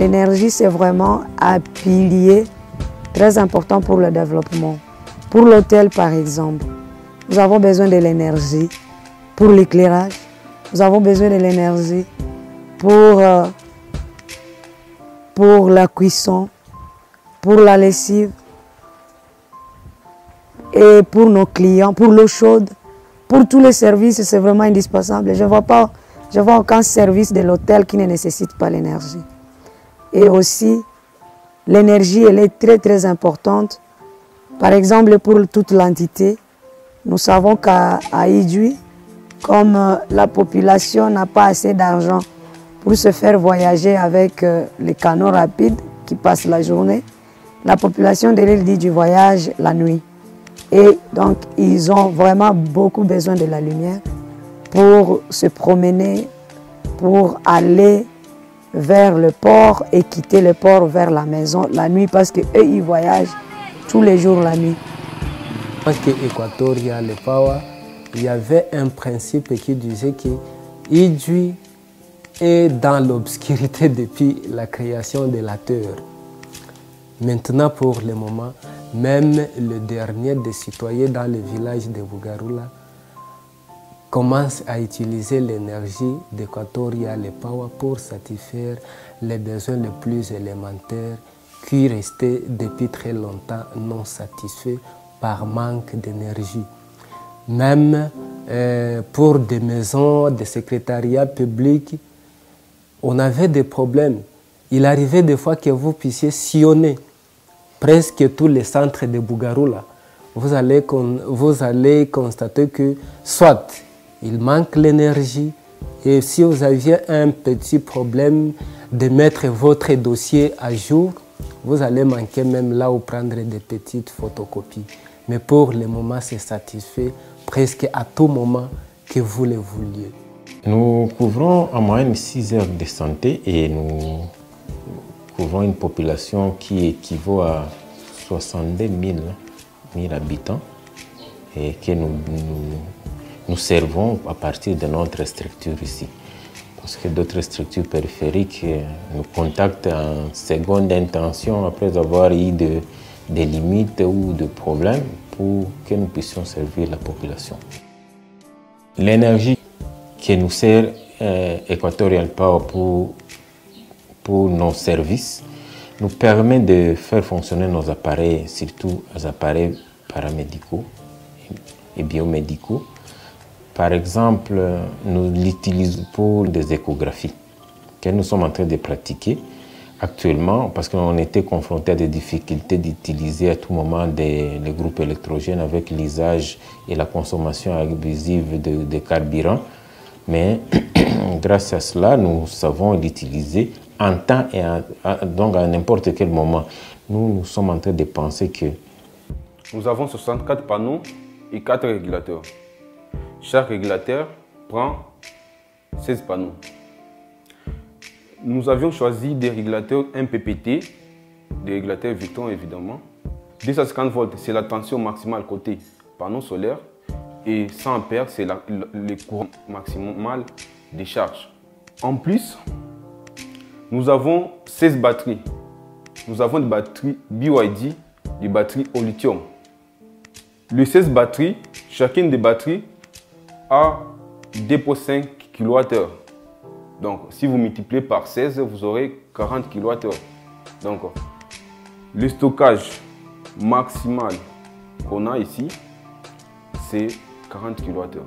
l'énergie, c'est vraiment un pilier très important pour le développement. Pour l'hôtel, par exemple, nous avons besoin de l'énergie pour l'éclairage, nous avons besoin de l'énergie pour la cuisson, pour la lessive et pour nos clients, pour l'eau chaude, pour tous les services, c'est vraiment indispensable. Je ne vois aucun service de l'hôtel qui ne nécessite pas l'énergie. Et aussi, l'énergie, elle est très très importante. Par exemple, pour toute l'entité, nous savons qu'à Idjwi, comme la population n'a pas assez d'argent pour se faire voyager avec les canaux rapides qui passent la journée, la population de l'île d'Idjwi voyage la nuit. Et donc, ils ont vraiment beaucoup besoin de la lumière pour se promener, pour aller vers le port et quitter le port vers la maison la nuit parce qu'eux, ils voyagent tous les jours la nuit. Parce qu'Equatorial Power, il y avait un principe qui disait que Idjwi est dans l'obscurité depuis la création de la Terre. Maintenant, pour le moment, même le dernier des citoyens dans le village de Bugarula commence à utiliser l'énergie d'Equatorial Power pour satisfaire les besoins les plus élémentaires qui restaient depuis très longtemps non satisfaits par manque d'énergie. Même pour des maisons, des secrétariats publics, on avait des problèmes. Il arrivait des fois que vous puissiez sillonner presque tous les centres de Bugarula. Vous allez constater que soit il manque l'énergie et si vous aviez un petit problème de mettre votre dossier à jour, vous allez manquer même là où prendre des petites photocopies. Mais pour le moment, c'est satisfait presque à tout moment que vous le vouliez. Nous couvrons en moyenne 6 heures de santé et nous couvrons une population qui équivaut à 62 000 habitants et que nous servons à partir de notre structure ici. Parce que d'autres structures périphériques nous contactent en seconde intention après avoir eu des limites ou des problèmes pour que nous puissions servir la population. L'énergie que nous sert Equatorial Power pour nos services nous permet de faire fonctionner nos appareils, surtout les appareils paramédicaux et biomédicaux. Par exemple, nous l'utilisons pour des échographies que nous sommes en train de pratiquer actuellement parce qu'on était confronté à des difficultés d'utiliser à tout moment les groupes électrogènes avec l'usage et la consommation abusive de carburant. Mais grâce à cela, nous savons l'utiliser en temps et donc à n'importe quel moment. Nous sommes en train de penser que nous avons 64 panneaux et 4 régulateurs. Chaque régulateur prend 16 panneaux. Nous avions choisi des régulateurs MPPT, des régulateurs Victron évidemment. 250 volts, c'est la tension maximale côté panneau solaire. Et 100 ampères, c'est le courant maximal de charge. En plus, nous avons 16 batteries. Nous avons des batteries BYD, des batteries au lithium. Les 16 batteries, chacune des batteries a 2,5 kWh. Donc, si vous multipliez par 16, vous aurez 40 kWh. Donc, le stockage maximal qu'on a ici, c'est 40 kWh.